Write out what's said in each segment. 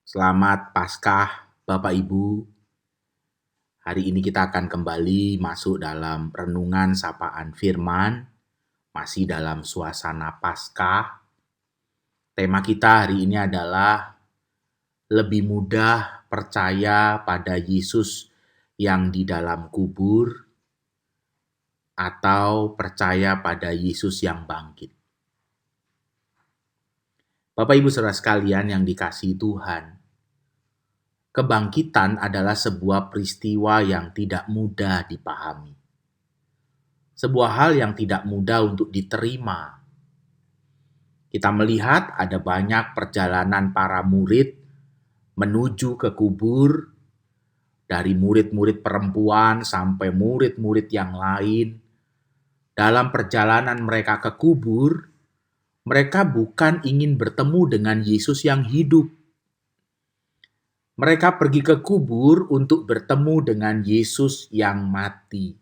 Selamat Paskah, Bapak Ibu. Hari ini kita akan kembali masuk dalam renungan sapaan firman, masih dalam suasana Paskah. Tema kita hari ini adalah lebih mudah percaya pada Yesus yang di dalam kubur atau percaya pada Yesus yang bangkit. Bapak Ibu Saudara sekalian yang dikasihi Tuhan, kebangkitan adalah sebuah peristiwa yang tidak mudah dipahami. Sebuah hal yang tidak mudah untuk diterima. Kita melihat ada banyak perjalanan para murid menuju ke kubur, dari murid-murid perempuan sampai murid-murid yang lain. Dalam perjalanan mereka ke kubur, mereka bukan ingin bertemu dengan Yesus yang hidup. Mereka pergi ke kubur untuk bertemu dengan Yesus yang mati.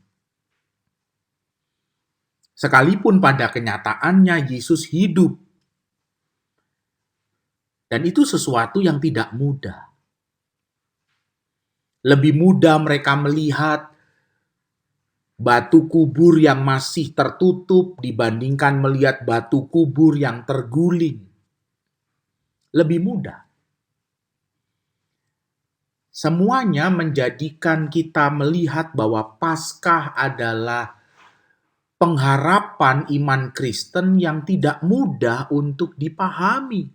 Sekalipun pada kenyataannya Yesus hidup. Dan itu sesuatu yang tidak mudah. Lebih mudah mereka melihat batu kubur yang masih tertutup dibandingkan melihat batu kubur yang terguling. Lebih mudah. Semuanya menjadikan kita melihat bahwa Paskah adalah pengharapan iman Kristen yang tidak mudah untuk dipahami.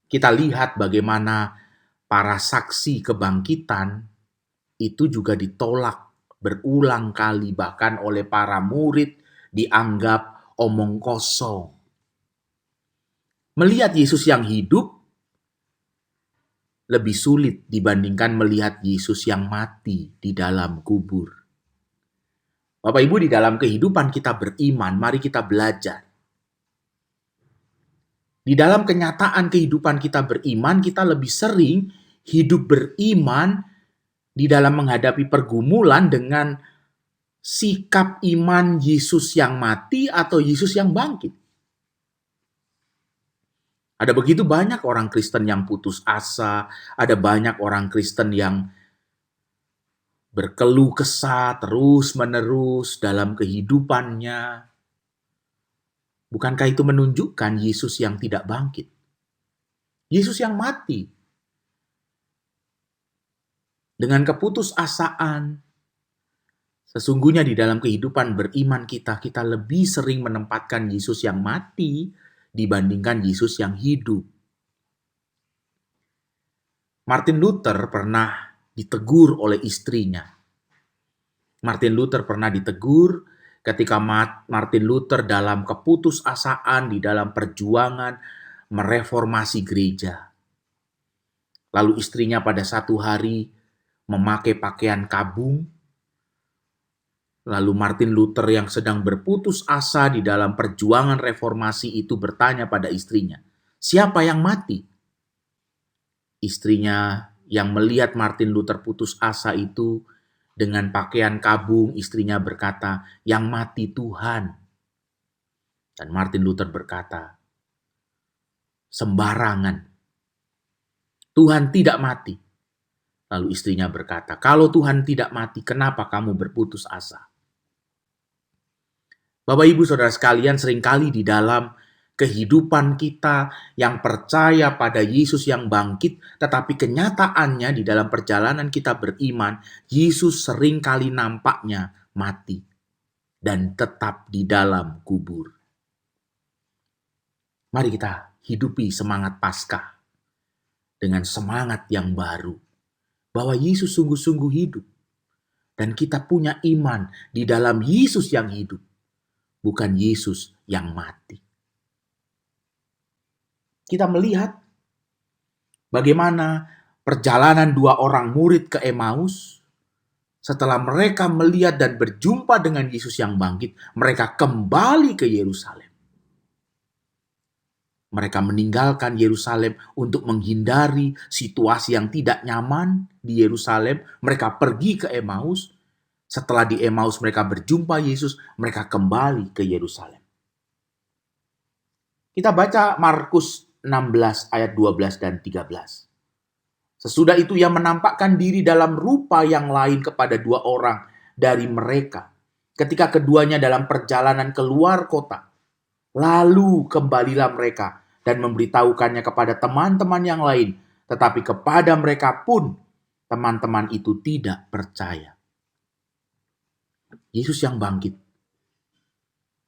Kita lihat bagaimana para saksi kebangkitan itu juga ditolak berulang kali, bahkan oleh para murid dianggap omong kosong. Melihat Yesus yang hidup lebih sulit dibandingkan melihat Yesus yang mati di dalam kubur. Bapak Ibu, di dalam kehidupan kita beriman, mari kita belajar. Di dalam kenyataan kehidupan kita beriman, kita lebih sering hidup beriman di dalam menghadapi pergumulan dengan sikap iman Yesus yang mati atau Yesus yang bangkit. Ada begitu banyak orang Kristen yang putus asa, ada banyak orang Kristen yang berkeluh kesah terus-menerus dalam kehidupannya. Bukankah itu menunjukkan Yesus yang tidak bangkit? Yesus yang mati. Dengan keputusasaan, sesungguhnya di dalam kehidupan beriman kita, kita lebih sering menempatkan Yesus yang mati dibandingkan Yesus yang hidup. Martin Luther pernah ditegur oleh istrinya. Martin Luther pernah ditegur ketika Martin Luther dalam keputusasaan di dalam perjuangan mereformasi gereja. Lalu istrinya pada satu hari memakai pakaian kabung. Lalu Martin Luther yang sedang berputus asa di dalam perjuangan reformasi itu bertanya pada istrinya, "Siapa yang mati?" Istrinya yang melihat Martin Luther putus asa itu dengan pakaian kabung, istrinya berkata, "Yang mati Tuhan." Dan Martin Luther berkata, "Sembarangan. Tuhan tidak mati." Lalu istrinya berkata, "Kalau Tuhan tidak mati, kenapa kamu berputus asa?" Bapak Ibu Saudara sekalian, seringkali di dalam kehidupan kita yang percaya pada Yesus yang bangkit, tetapi kenyataannya di dalam perjalanan kita beriman, Yesus seringkali nampaknya mati dan tetap di dalam kubur. Mari kita hidupi semangat Paskah dengan semangat yang baru, bahwa Yesus sungguh-sungguh hidup dan kita punya iman di dalam Yesus yang hidup, bukan Yesus yang mati. Kita melihat bagaimana perjalanan dua orang murid ke Emmaus. Setelah mereka melihat dan berjumpa dengan Yesus yang bangkit, mereka kembali ke Yerusalem. Mereka meninggalkan Yerusalem untuk menghindari situasi yang tidak nyaman di Yerusalem. Mereka pergi ke Emmaus. Setelah di Emmaus mereka berjumpa Yesus, mereka kembali ke Yerusalem. Kita baca Markus 16 ayat 12 dan 13. Sesudah itu ia menampakkan diri dalam rupa yang lain kepada dua orang dari mereka ketika keduanya dalam perjalanan keluar kota. Lalu kembalilah mereka dan memberitahukannya kepada teman-teman yang lain, tetapi kepada mereka pun teman-teman itu tidak percaya. Yesus yang bangkit,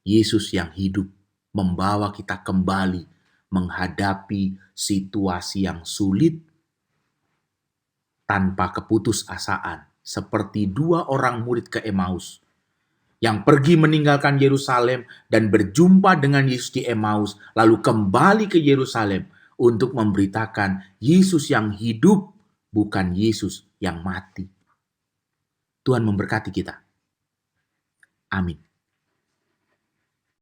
Yesus yang hidup, membawa kita kembali menghadapi situasi yang sulit tanpa keputusasaan, seperti dua orang murid ke Emmaus yang pergi meninggalkan Yerusalem dan berjumpa dengan Yesus di Emmaus, lalu kembali ke Yerusalem untuk memberitakan Yesus yang hidup, bukan Yesus yang mati. Tuhan memberkati kita. Amin.